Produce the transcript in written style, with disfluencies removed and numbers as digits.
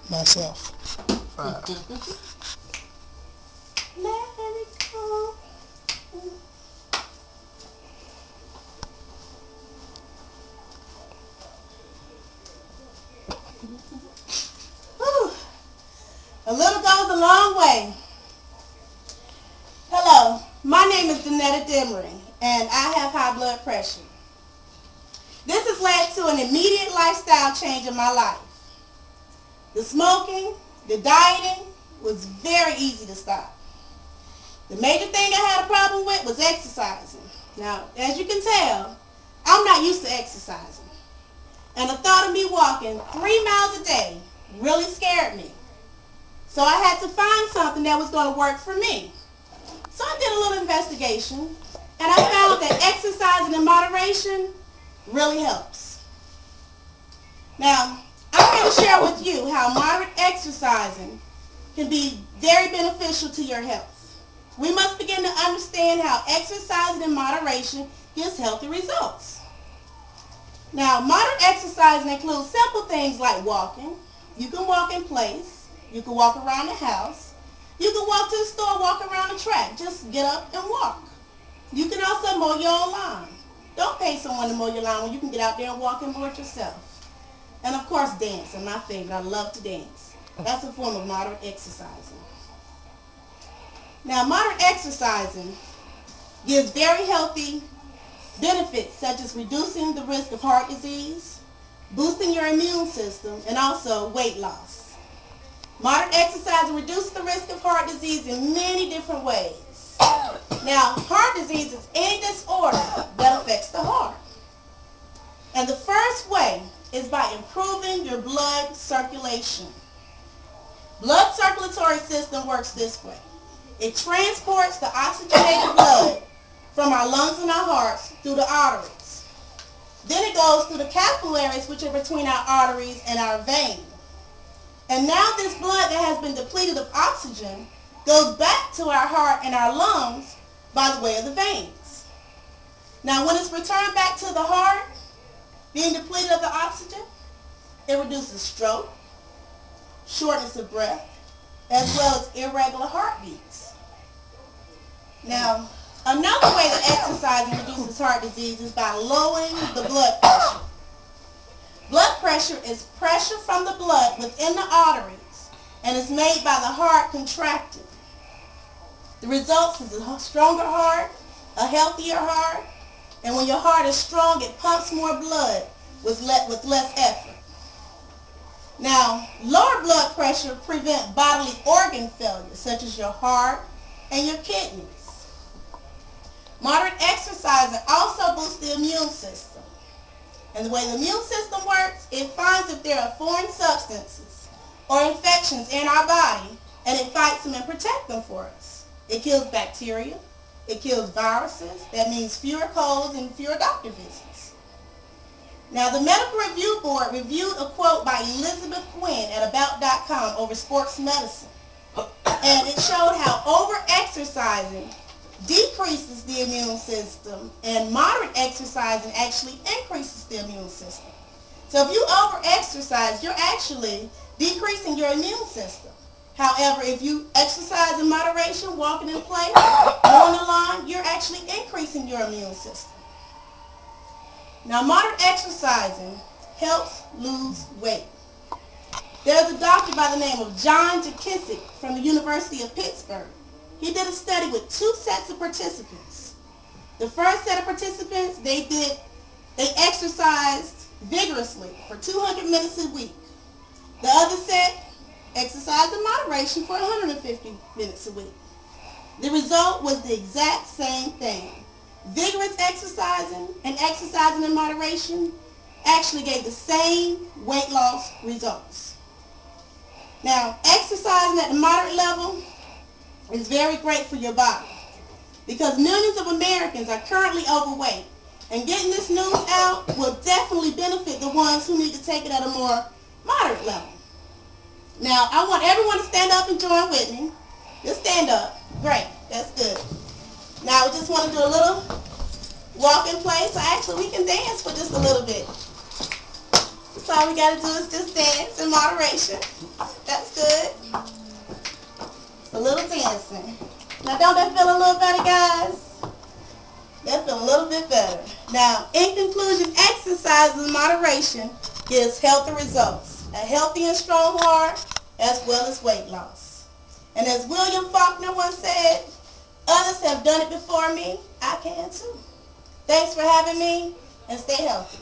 Myself. 5. Let it go. Whew. A little goes a long way. Hello, my name is Danetta Demery, and I have high blood pressure. This has led to an immediate lifestyle change in my life. The smoking, the dieting was very easy to stop. The major thing I had a problem with was exercising. Now, as you can tell, I'm not used to exercising. And the thought of me walking 3 miles a day really scared me. So I had to find something that was going to work for me. So I did a little investigation, and I found that exercising in moderation really helps. Now, I'm going to share with you how moderate exercising can be very beneficial to your health. We must begin to understand how exercising in moderation gives healthy results. Now, moderate exercising includes simple things like walking. You can walk in place. You can walk around the house. You can walk to the store, walk around the track. Just get up and walk. You can also mow your own lawn. Don't pay someone to mow your lawn when you can get out there and walk and mow it yourself. And of course, dance is my favorite. I love to dance. That's a form of moderate exercising. Now, moderate exercising gives very healthy benefits such as reducing the risk of heart disease, boosting your immune system, and also weight loss. Moderate exercising reduces the risk of heart disease in many different ways. Now, heart disease is any disorder that affects the heart. And the first way is by improving your blood circulation. Blood circulatory system works this way. It transports the oxygenated blood from our lungs and our hearts through the arteries. Then it goes through the capillaries, which are between our arteries and our veins. And now this blood that has been depleted of oxygen goes back to our heart and our lungs by the way of the veins. Now when it's returned back to the heart, being depleted of the oxygen, it reduces stroke, shortness of breath, as well as irregular heartbeats. Now, another way that exercising reduces heart disease is by lowering the blood pressure. Blood pressure is pressure from the blood within the arteries and is made by the heart contracting. The result is a stronger heart, a healthier heart, and when your heart is strong, it pumps more blood with less effort. Now, lower blood pressure prevents bodily organ failure, such as your heart and your kidneys. Moderate exercising also boosts the immune system. And the way the immune system works, it finds if there are foreign substances or infections in our body, and it fights them and protects them for us. It kills bacteria. It kills viruses. That means fewer colds and fewer doctor visits. Now, the Medical Review Board reviewed a quote by Elizabeth Quinn at About.com over sports medicine. And it showed how over-exercising decreases the immune system, and moderate exercising actually increases the immune system. So if you over-exercise, you're actually decreasing your immune system. However, if you exercise in moderation, walking in place, mowing the lawn, you're actually increasing your immune system. Now, moderate exercising helps lose weight. There's a doctor by the name of John Jakicic from the University of Pittsburgh. He did a study with 2 sets of participants. The first set of participants, they exercised vigorously for 200 minutes a week. The other set exercised in moderation for 150 minutes a week. The result was the exact same thing. Vigorous exercising and exercising in moderation actually gave the same weight loss results. Now, exercising at the moderate level is very great for your body because millions of Americans are currently overweight, and getting this news out will definitely benefit the ones who need to take it at a more moderate level. Now, I want everyone to stand up and join with me. Just stand up. Great. That's good. Now, we just want to do a little walk in place. So actually, we can dance for just a little bit. So all we got to do is just dance in moderation. That's good. A little dancing. Now don't that feel a little better, guys? That feel a little bit better. Now, in conclusion, exercise in moderation gives healthy results. A healthy and strong heart as well as weight loss. And as William Faulkner once said, others have done it before me. I can too. Thanks for having me, and stay healthy.